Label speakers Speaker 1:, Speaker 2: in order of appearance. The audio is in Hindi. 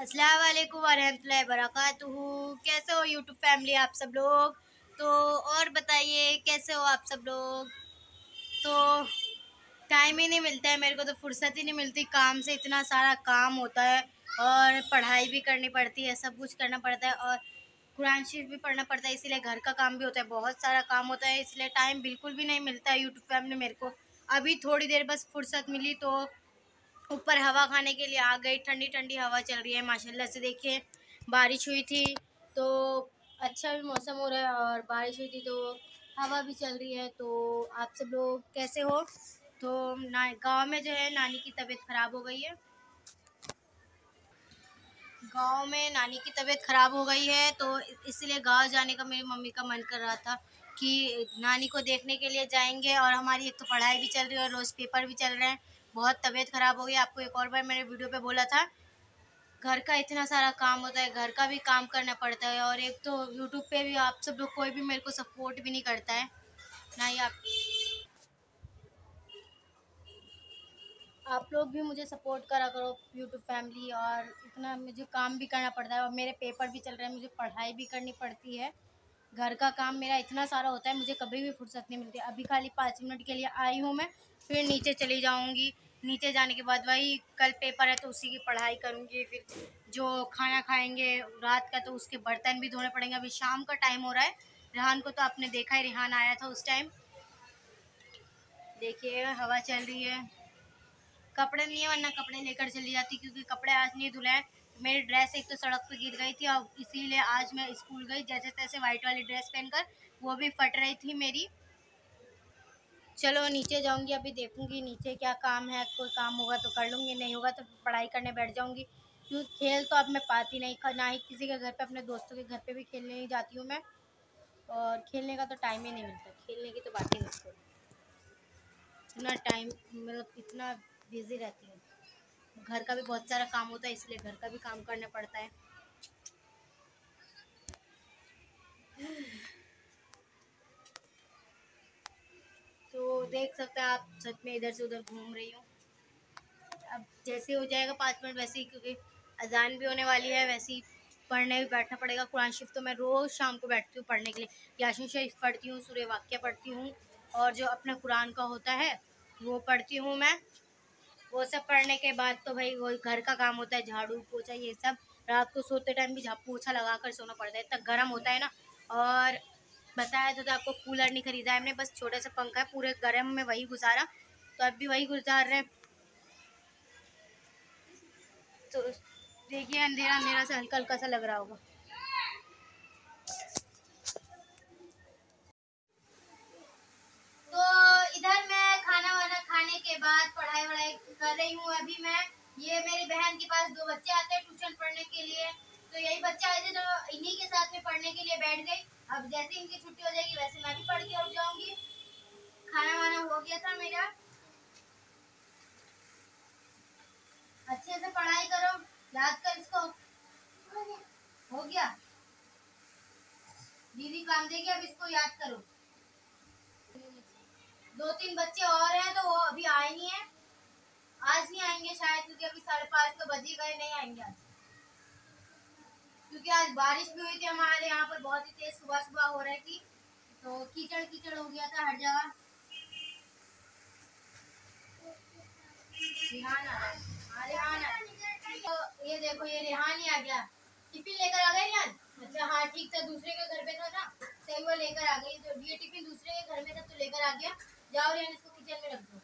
Speaker 1: अस्सलाम वालेकुम वरहमतुल्लाहि वबरकातुहू। कैसे हो यूट्यूब फैमिली आप सब लोग। तो और बताइए कैसे हो आप सब लोग। तो टाइम ही नहीं मिलता है मेरे को, तो फुर्सत ही नहीं मिलती, काम से इतना सारा काम होता है और पढ़ाई भी करनी पड़ती है, सब कुछ करना पड़ता है और कुरान शरीफ भी पढ़ना पड़ता है, इसीलिए घर का काम भी होता है, बहुत सारा काम होता है, इसलिए टाइम बिल्कुल भी नहीं मिलता है यूट्यूब फैमिली मेरे को। अभी थोड़ी देर बस फुर्सत मिली तो ऊपर हवा खाने के लिए आ गई। ठंडी ठंडी हवा चल रही है माशाल्लाह से। देखिए बारिश हुई थी तो अच्छा भी मौसम हो रहा है और बारिश हुई थी तो हवा भी चल रही है। तो आप सब लोग कैसे हो। तो गांव में जो है नानी की तबीयत ख़राब हो गई है। गांव में नानी की तबीयत ख़राब हो गई है तो इसलिए गांव जाने का मेरी मम्मी का मन कर रहा था कि नानी को देखने के लिए जाएंगे। और हमारी एक तो पढ़ाई भी चल रही है और रोज़ पेपर भी चल रहे हैं। बहुत तबीयत ख़राब हो गई। आपको एक और बार मैंने वीडियो पे बोला था, घर का इतना सारा काम होता है, घर का भी काम करना पड़ता है और एक तो यूट्यूब पे भी आप सब लोग कोई भी मेरे को सपोर्ट भी नहीं करता है, ना ही आप लोग भी मुझे सपोर्ट करा करो यूट्यूब फैमिली। और इतना मुझे काम भी करना पड़ता है और मेरे पेपर भी चल रहे हैं, मुझे पढ़ाई भी करनी पड़ती है। घर का काम मेरा इतना सारा होता है, मुझे कभी भी फुर्सत नहीं मिलती। अभी खाली 5 मिनट के लिए आई हूँ मैं, फिर नीचे चली जाऊँगी। नीचे जाने के बाद वही कल पेपर है तो उसी की पढ़ाई करूँगी। फिर जो खाना खाएंगे रात का तो उसके बर्तन भी धोने पड़ेंगे। अभी शाम का टाइम हो रहा है। रेहान को तो आपने देखा ही, रेहान आया था उस टाइम। देखिए हवा चल रही है। कपड़े नहीं है वरना कपड़े लेकर चली जाती, क्योंकि कपड़े आज नहीं धुले हैं। मेरी ड्रेस एक तो सड़क पे गिर गई थी और इसीलिए आज मैं स्कूल गई जैसे तैसे वाइट वाली ड्रेस पहनकर, वो भी फट रही थी मेरी। चलो नीचे जाऊंगी, अभी देखूंगी नीचे क्या काम है, कोई काम होगा तो कर लूँगी, नहीं होगा तो पढ़ाई करने बैठ जाऊंगी। क्योंकि खेल तो अब मैं पाती नहीं, ना ही किसी के घर पे, अपने दोस्तों के घर पे भी खेलने नहीं जाती हूँ मैं। और खेलने का तो टाइम ही नहीं मिलता, खेलने की तो बात ही नहीं छोड़। इतना टाइम मतलब इतना बिजी रहती हूँ। घर का भी बहुत सारा काम होता है, इसलिए घर का भी काम करना पड़ता है। तो देख सकते हैं आप, छत में इधर से उधर घूम रही हूँ। अब जैसे हो जाएगा 5 मिनट वैसे ही, क्योंकि अजान भी होने वाली है, वैसे ही पढ़ने भी बैठना पड़ेगा। कुरान शरीफ तो मैं रोज़ शाम को बैठती हूँ पढ़ने के लिए। यासीन शरीफ पढ़ती हूँ, सूरह वाक़िया पढ़ती हूँ और जो अपना कुरान का होता है वो पढ़ती हूँ मैं। वो सब पढ़ने के बाद तो भाई वही घर का काम होता है, झाड़ू पोछा ये सब। रात को सोते टाइम भी पोछा लगा कर सोना पड़ता है, इतना गर्म होता है ना। और बताया तो आपको कूलर नहीं खरीदा है हमने, बस छोटा सा पंखा है, पूरे गर्म में वही गुजारा। तो अब भी वही गुजार रहे हैं। तो देखिए अंधेरा अंधेरा सा हल्का हल्का सा लग रहा होगा। तो इधर मैं खाना वाना खाने के बाद पढ़ाई वढ़ाई कर रही हूँ अभी मैं। ये मेरी बहन के पास 2 बच्चे आते हैं ट्यूशन पढ़ने के लिए, तो यही बच्चे आए थे तो इन्हीं के साथ में पढ़ने के लिए बैठ गई। अब जैसे इनकी छुट्टी हो जाएगी वैसे मैं भी पढ़ के उठ जाऊंगी। खाना वाना हो गया था मेरा। अच्छे से पढ़ाई करो, याद कर इसको। हो गया, दीदी काम देगी, अब इसको याद करो। 2-3 बच्चे और हैं तो वो अभी आए नहीं है। आज नहीं आएंगे शायद, क्योंकि अभी 5:30 तो बज ही गए, नहीं आएंगे आज। क्योंकि आज बारिश भी हुई थी हमारे यहाँ पर, बहुत ही तेज सुबह सुबह हो रही थी, तो कीचड़ कीचड़ हो गया था हर जगह। रेहान आ रहा है। हाँ रेहान आ रहा है। तो ये देखो ये रेहान ही आ गया। टिफिन लेकर आ गए रेहान। अच्छा हाँ ठीक था, दूसरे के घर पे था ना, सही वो लेकर आ गई। तो ये टिफिन दूसरे के घर में था तो लेकर आ गया। जाओ रेहान इसको किचन में रख दो।